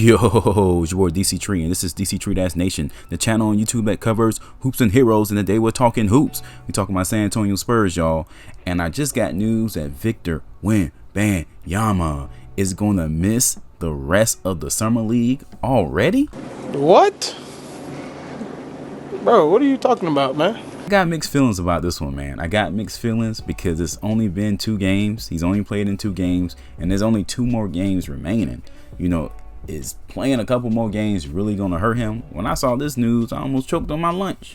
Yo, it's your boy Dctree, and this is Dctree-Nation, the channel on YouTube that covers hoops and heroes. And today we're talking hoops. We're talking about San Antonio Spurs, y'all. And I just got news that Victor Wembanyama is going to miss the rest of the summer league already. What? Bro, what are you talking about, man? I got mixed feelings about this one, man. I got mixed feelings because it's only been 2 games. He's only played in 2 games, and there's only 2 more games remaining. You know, is playing a couple more games really gonna hurt him? When I saw this news, I almost choked on my lunch.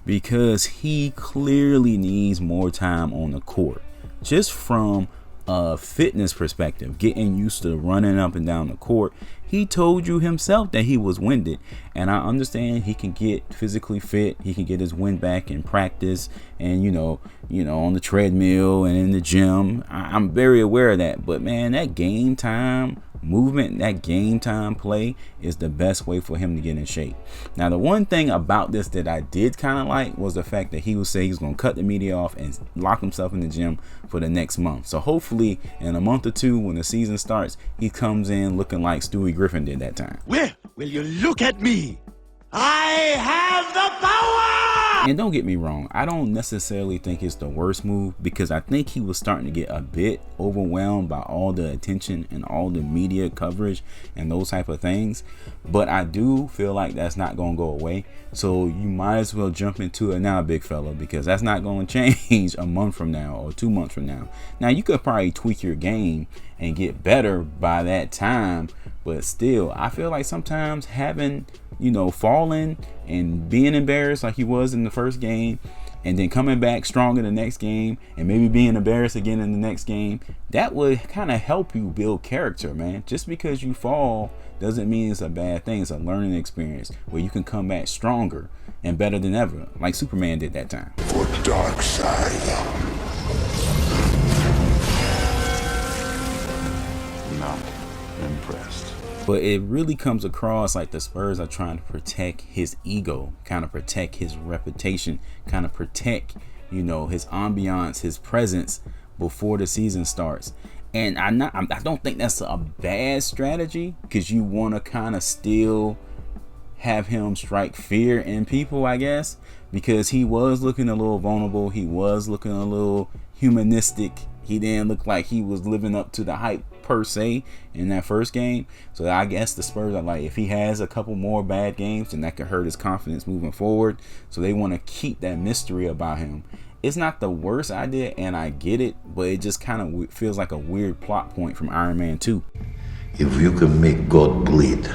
Because he clearly needs more time on the court, just from a fitness perspective, getting used to running up and down the court. He told you himself that he was winded, and I understand he can get physically fit. He can get his wind back in practice and you know on the treadmill and in the gym. I'm very aware of that, but man, that game time movement, that game time play is the best way for him to get in shape. Now, the one thing about this that I did kind of like was the fact that he would say he's going to cut the media off and lock himself in the gym for the next month. So hopefully in a month or 2, when the season starts, he comes in looking like Stewie Griffin did that time. Where will you look at me? I have the power! And don't get me wrong, I don't necessarily think it's the worst move, because I think he was starting to get a bit overwhelmed by all the attention and all the media coverage and those type of things. But I do feel like that's not going to go away. So you might as well jump into it now, big fella, because that's not going to change a month from now or 2 months from now. Now, you could probably tweak your game and get better by that time, but still, I feel like sometimes having, falling and being embarrassed like he was in the first game, and then coming back stronger the next game, and maybe being embarrassed again in the next game, that would kind of help you build character, man. Just because you fall doesn't mean it's a bad thing. It's a learning experience where you can come back stronger and better than ever, like Superman did that time. For dark side. Not impressed. But it really comes across like the Spurs are trying to protect his ego, kind of protect his reputation, kind of protect, his ambiance, his presence before the season starts. And I don't think that's a bad strategy, because you want to kind of still have him strike fear in people, I guess, because he was looking a little vulnerable. He was looking a little humanistic. He didn't look like he was living up to the hype per se in that first game. So I guess the Spurs are like, if he has a couple more bad games, then that could hurt his confidence moving forward. So they want to keep that mystery about him. It's not the worst idea, and I get it, but it just kind of feels like a weird plot point from Iron Man 2. If you can make God bleed,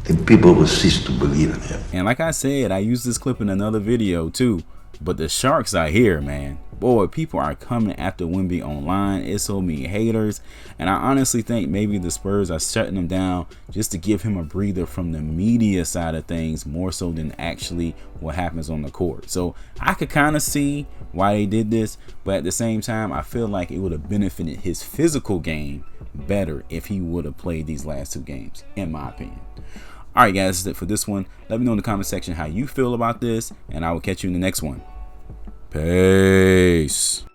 then people will cease to believe in him. And like I said, I used this clip in another video too, but the sharks are here, man. Boy, people are coming after Wemby online. It's so many haters, and I honestly think maybe the Spurs are shutting him down just to give him a breather from the media side of things, more so than actually what happens on the court. So I could kind of see why they did this, but at the same time, I feel like it would have benefited his physical game better if he would have played these last 2 games, in my opinion. All right, guys, that's it for this one. Let me know in the comment section how you feel about this, and I will catch you in the next one. Peace.